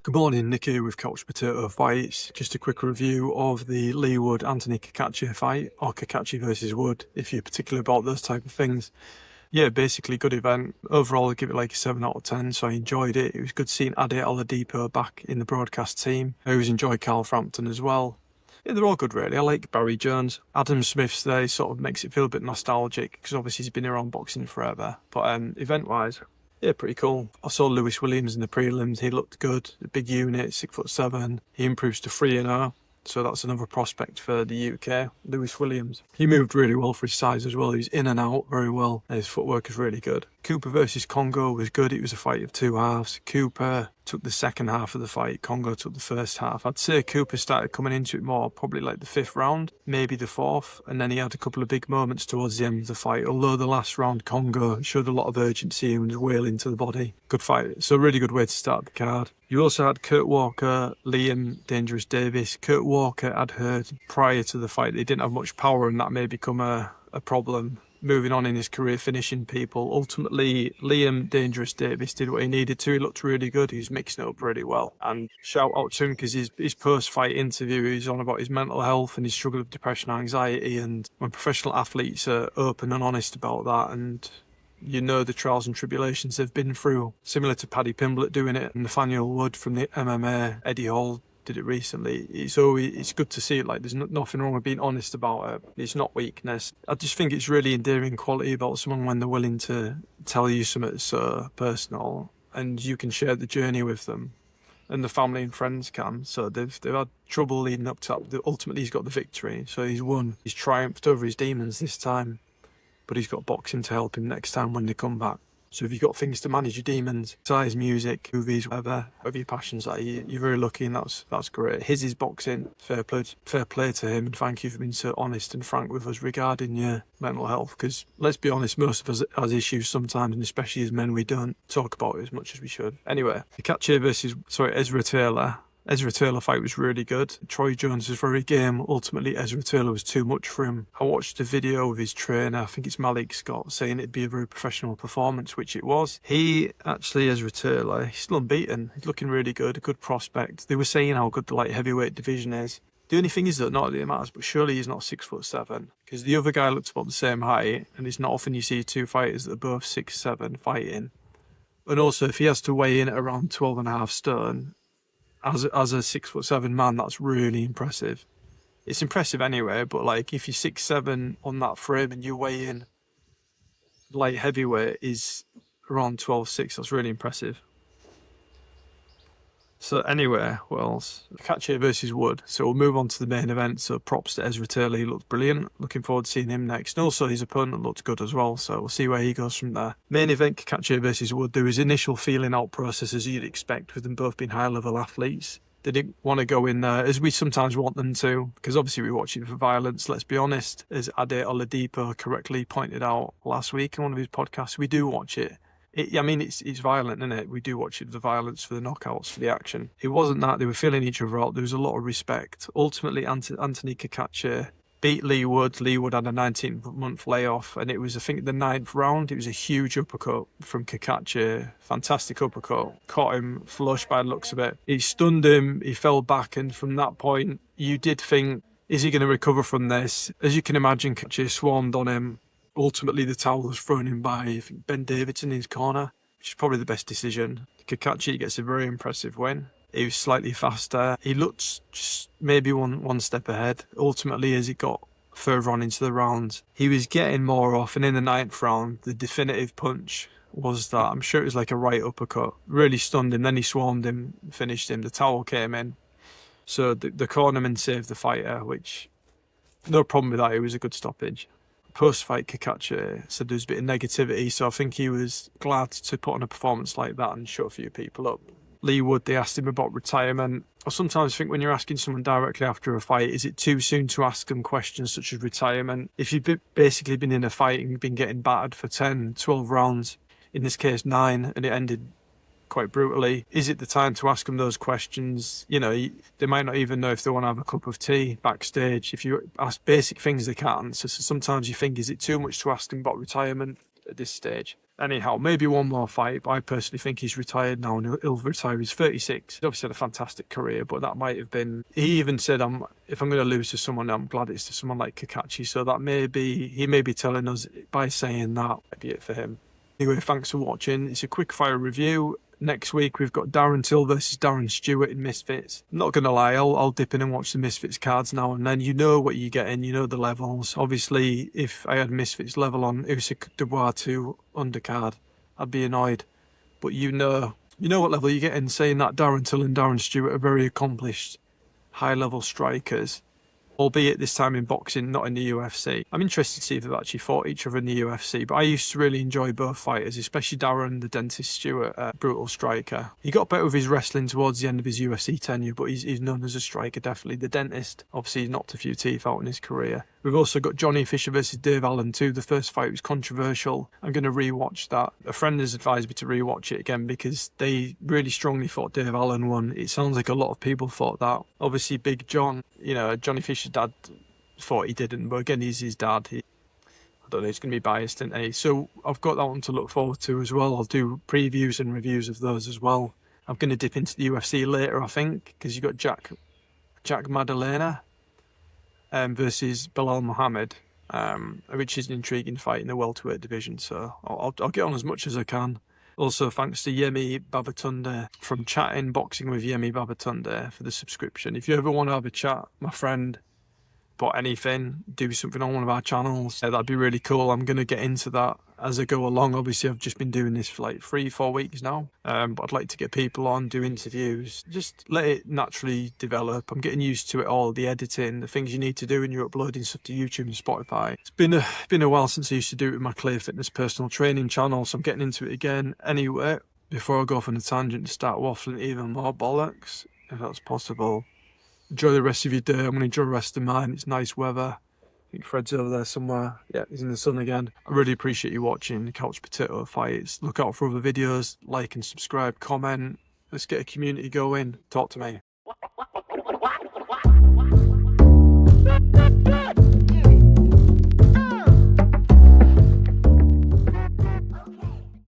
Good morning, Nick here with Couch Potato Fights. Just a quick review of the Lee Wood-Anthony Cacace fight, or Cacace versus Wood, if you're particular about those type of things. Yeah, basically good event. Overall, I give it like a 7 out of 10, so I enjoyed it. It was good seeing Ade Oladipo back in the broadcast team. I always enjoy Carl Frampton as well. Yeah, they're all good really. I like Barry Jones. Adam Smith's there sort of makes it feel a bit nostalgic, because obviously he's been around boxing forever. But event-wise, yeah, pretty cool. I saw Lewis Williams in the prelims. He looked good. A big unit, 6'7". He improves to 3-0. So that's another prospect for the UK, Lewis Williams. He moved really well for his size as well. He's in and out very well. And his footwork is really good. Cooper versus Congo was good. It was a fight of two halves. Cooper took the second half of the fight. Congo took the first half. I'd say Cooper started coming into it more, probably like the fifth round, maybe the fourth. And then he had a couple of big moments towards the end of the fight. Although the last round, Congo showed a lot of urgency and was wailing to the body. Good fight. So a really good way to start the card. You also had Kurt Walker, Liam Dangerous Davies. Kurt Walker had heard prior to the fight they didn't have much power, and that may become a problem moving on in his career, finishing people. Ultimately, Liam Dangerous Davies did what he needed to. He looked really good. He was mixing it up really well. And shout out to him, because his post-fight interview, he's on about his mental health and his struggle with depression and anxiety. And when professional athletes are open and honest about that, and you know the trials and tribulations they've been through, similar to Paddy Pimblett doing it, and Nathaniel Wood from the MMA, Eddie Hall did it recently. It's good to see it. Like, there's nothing wrong with being honest about it. It's not weakness. I just think it's really endearing quality about someone when they're willing to tell you something so personal, and you can share the journey with them, and the family and friends can. So they've had trouble leading up to that. Ultimately, he's got the victory. So he's won. He's triumphed over his demons this time. But he's got boxing to help him next time when they come back. So if you've got things to manage your demons, besides music, movies, whatever your passions are, you're very lucky, and that's great. His is boxing. Fair play to him, and thank you for being so honest and frank with us regarding your mental health, because let's be honest, most of us has issues sometimes, and especially as men, we don't talk about it as much as we should. Anyway, Cacace versus Ezra Taylor. Ezra Taylor fight was really good. Troy Jones was very game. Ultimately, Ezra Taylor was too much for him. I watched a video of his trainer, I think it's Malik Scott, saying it'd be a very professional performance, which it was. Ezra Taylor, he's still unbeaten. He's looking really good, a good prospect. They were saying how good the light heavyweight division is. The only thing is that not that it matters, but surely he's not 6'7", because the other guy looked about the same height, and it's not often you see two fighters that are both 6'7" fighting. And also, if he has to weigh in at around 12.5 stone, as a 6'7" man, that's really impressive. It's impressive anyway, but like, if you're 6'7" on that frame and you weigh in light heavyweight is around 12.6, that's really impressive. So anyway, what else? Cacace versus Wood. So we'll move on to the main event. So props to Ezra Taylor. He looked brilliant. Looking forward to seeing him next. And also his opponent looked good as well. So we'll see where he goes from there. Main event, Cacace versus Wood. There was initial feeling out process, as you'd expect, with them both being high-level athletes. They didn't want to go in there, as we sometimes want them to, because obviously we watch it for violence. Let's be honest, as Ade Oladipo correctly pointed out last week in one of his podcasts, we do watch it. It's violent, isn't it? We do watch it for the violence, for the knockouts, for the action. It wasn't that. They were feeling each other out. There was a lot of respect. Ultimately, Anthony Cacace beat Lee Wood. Lee Wood had a 19-month layoff, and it was, I think, the 9th round. It was a huge uppercut from Cacace. Fantastic uppercut. Caught him flush by the looks of it. He stunned him. He fell back, and from that point, you did think, is he going to recover from this? As you can imagine, Cacace swarmed on him. Ultimately, the towel was thrown in by, I think, Ben Davidson in his corner, which is probably the best decision. Cacace gets a very impressive win. He was slightly faster. He looked just maybe one step ahead. Ultimately, as he got further on into the rounds, he was getting more off. And in the 9th round, the definitive punch was that, I'm sure it was like a right uppercut. Really stunned him. Then he swarmed him, finished him. The towel came in. So the cornerman saved the fighter, which, no problem with that. It was a good stoppage. Post-fight, Cacace said there was a bit of negativity, so I think he was glad to put on a performance like that and shut a few people up. Lee Wood, they asked him about retirement. I sometimes think when you're asking someone directly after a fight, is it too soon to ask them questions such as retirement? If you've basically been in a fight and been getting battered for 10, 12 rounds, in this case 9, and it ended quite brutally, is it the time to ask them those questions? You know, they might not even know if they want to have a cup of tea backstage. If you ask basic things, they can't. So sometimes you think, is it too much to ask them about retirement at this stage? Anyhow, maybe one more fight, but I personally think he's retired now, and he'll retire. He's 36. He's obviously had a fantastic career, but that might have been... He even said, if I'm going to lose to someone, I'm glad it's to someone like Cacace. So that he may be telling us by saying that might be it for him. Anyway, thanks for watching. It's a quick fire review. Next week, we've got Darren Till versus Darren Stewart in Misfits. I'm not going to lie, I'll dip in and watch the Misfits cards now and then. You know what you're getting, you know the levels. Obviously, if I had Misfits level on Usyk Dubois 2 undercard, I'd be annoyed. But you know what level you're getting, saying that Darren Till and Darren Stewart are very accomplished, high-level strikers. Albeit this time in boxing, not in the UFC. I'm interested to see if they've actually fought each other in the UFC, but I used to really enjoy both fighters, especially Darren, the Dentist Stewart, brutal striker. He got better with his wrestling towards the end of his UFC tenure, but he's known as a striker, definitely. The Dentist, obviously, he's knocked a few teeth out in his career. We've also got Johnny Fisher versus Dave Allen too. The first fight was controversial. I'm going to rewatch that. A friend has advised me to rewatch it again because they really strongly thought Dave Allen won. It sounds like a lot of people thought that. Obviously, Big John, Johnny Fisher's dad thought he didn't, but again, he's his dad. I don't know, he's going to be biased, isn't he? So I've got that one to look forward to as well. I'll do previews and reviews of those as well. I'm going to dip into the UFC later, I think, because you've got Jack Maddalena versus Bilal Muhammad, which is an intriguing fight in the welterweight division. So I'll get on as much as I can. Also, thanks to Yemi Babatunde from Chatting Boxing with Yemi Babatunde for the subscription. If you ever want to have a chat, my friend, about anything, do something on one of our channels, that'd be really cool. I'm going to get into that as I go along. Obviously, I've just been doing this for like 3-4 weeks now, but I'd like to get people on, do interviews, just let it naturally develop. I'm getting used to it all, the editing, the things you need to do when you're uploading stuff to YouTube and Spotify. It's been a while since I used to do it with my Clear Fitness personal training channel, so I'm getting into it again. Anyway, before I go off on a tangent and start waffling even more bollocks, if that's possible, enjoy the rest of your day. I'm going to enjoy the rest of mine. It's nice weather. I think Fred's over there somewhere. Yeah, he's in the sun again. I really appreciate you watching the Couch Potato Fights. Look out for other videos. Like and subscribe, comment. Let's get a community going. Talk to me.